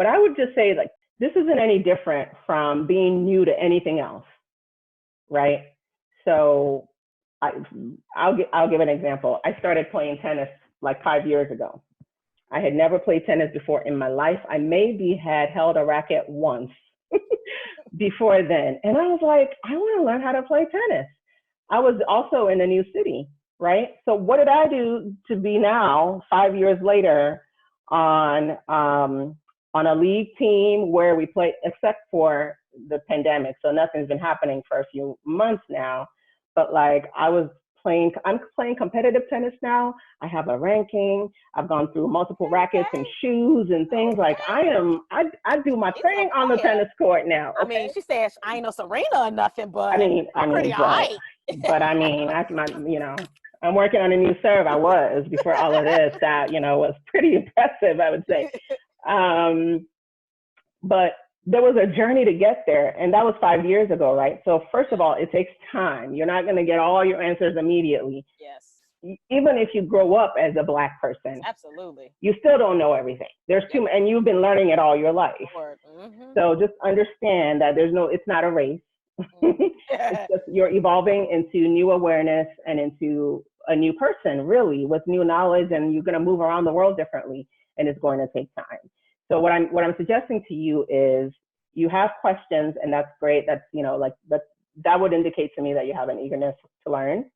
But I would just say, like, this isn't any different from being new to anything else, right? So I'll give an example. I started playing tennis like 5 years ago. I had never played tennis before in my life. I maybe had held a racket once before then. And I was like, I want to learn how to play tennis. I was also in a new city, right? So what did I do to be now, 5 years later, on a league team where we play, except for the pandemic. So nothing's been happening for a few months now. But like I'm playing competitive tennis now. I have a ranking. I've gone through multiple rackets and shoes and things. Like I do my thing on the tennis court now. Okay? I mean, she says I ain't no Serena or nothing, but I'm working on a new serve. I was before all of this. That was pretty impressive, I would say. But there was a journey to get there, and that was 5 years ago, right? So first of all, it takes time. You're not going to get all your answers immediately. Yes. Even if you grow up as a Black person, absolutely, you still don't know everything. There's too, and you've been learning it all your life. Mm-hmm. So just understand that it's not a race. It's just you're evolving into new awareness and into a new person, really, with new knowledge, and you're going to move around the world differently, and it's going to take time. So what I'm suggesting to you is you have questions, and that's great. That's that would indicate to me that you have an eagerness to learn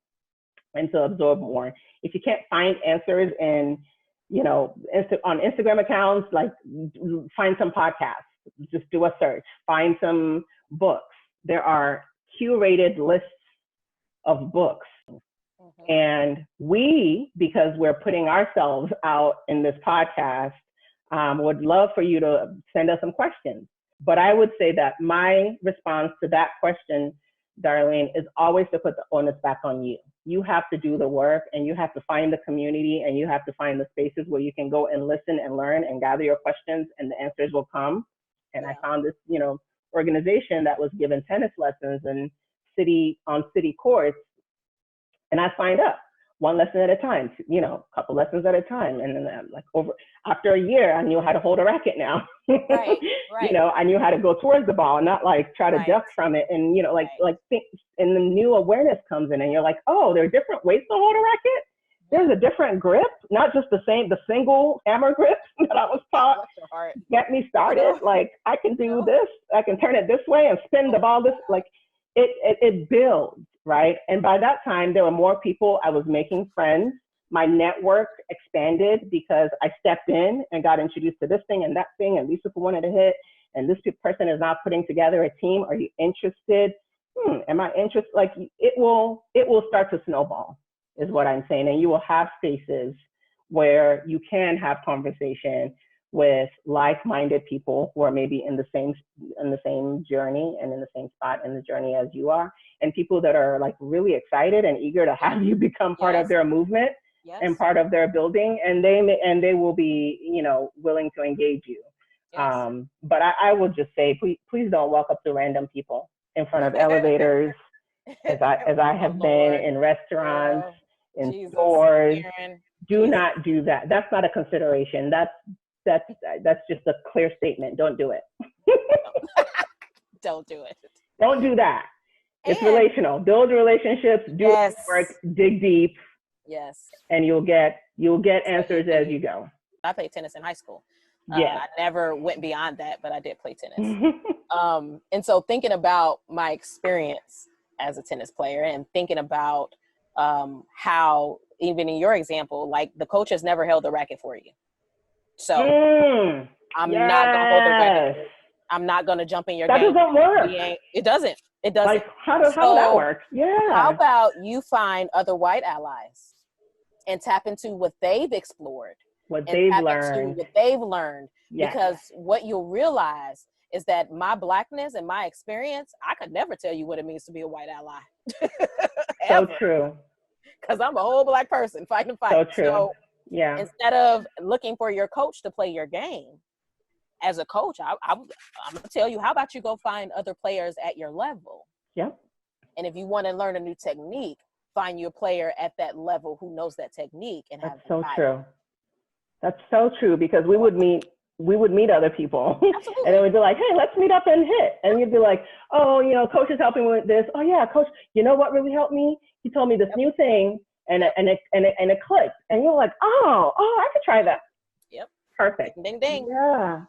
and to absorb more. If you can't find answers in on Instagram accounts, like find some podcasts, just do a search, find some books. There are curated lists of books. Mm-hmm. And because we're putting ourselves out in this podcast, would love for you to send us some questions. But I would say that my response to that question, Darlene, is always to put the onus back on you. You have to do the work, and you have to find the community, and you have to find the spaces where you can go and listen and learn and gather your questions, and the answers will come. And I found this, organization that was given tennis lessons and city courts, and I signed up. One lesson at a time, a couple lessons at a time. And then after a year, I knew how to hold a racket now. Right. I knew how to go towards the ball, not like try to duck from it. And, and the new awareness comes in, and you're like, oh, there are different ways to hold a racket. There's a different grip, not just the single hammer grip that I was taught. Get me started. Like I can do this, I can turn it this way and spin the ball this, it builds. Right. And by that time, there were more people. I was making friends. My network expanded because I stepped in and got introduced to this thing and that thing. And these people wanted to hit. And this person is now putting together a team. Are you interested? Am I interested? Like it will start to snowball is what I'm saying. And you will have spaces where you can have conversation with like-minded people who are maybe in the same journey and in the same spot in the journey as you are, and people that are like really excited and eager to have you become part of their movement and part of their building, and they will be willing to engage you. But I will just say, please don't walk up to random people in front of elevators, as I have been in restaurants, in stores. Do not do that. That's not a consideration. That's just a clear statement. Don't do it. Don't do it. Don't do that. It's relational. Build relationships, do work, dig deep. Yes. And you'll get answers as you go. I played tennis in high school. Yeah. I never went beyond that, but I did play tennis. And so thinking about my experience as a tennis player and thinking about how, even in your example, like the coach has never held the racket for you. So I'm not going to hold the racket. I'm not going to jump in your game. That doesn't work. It doesn't. It doesn't. Like, how does that work? Yeah. How about you find other white allies and tap into what they've explored, what they've learned. Yes. Because what you'll realize is that my Blackness and my experience, I could never tell you what it means to be a white ally. So true. Because I'm a whole Black person fighting a fight. So true. So, yeah. Instead of looking for your coach to play your game, as a coach, I'm going to tell you, how about you go find other players at your level? Yep. And if you want to learn a new technique, find you a player at that level who knows that technique. And that's so true. That's so true, because we would meet we would meet other people. Absolutely. And it would be like, hey, let's meet up and hit. And you'd be like, oh, you know, coach is helping me with this. Oh yeah, coach, you know what really helped me? He told me this new thing and it clicked. And you're like, oh, I could try that. Yep. Perfect. Ding, ding, ding. Yeah.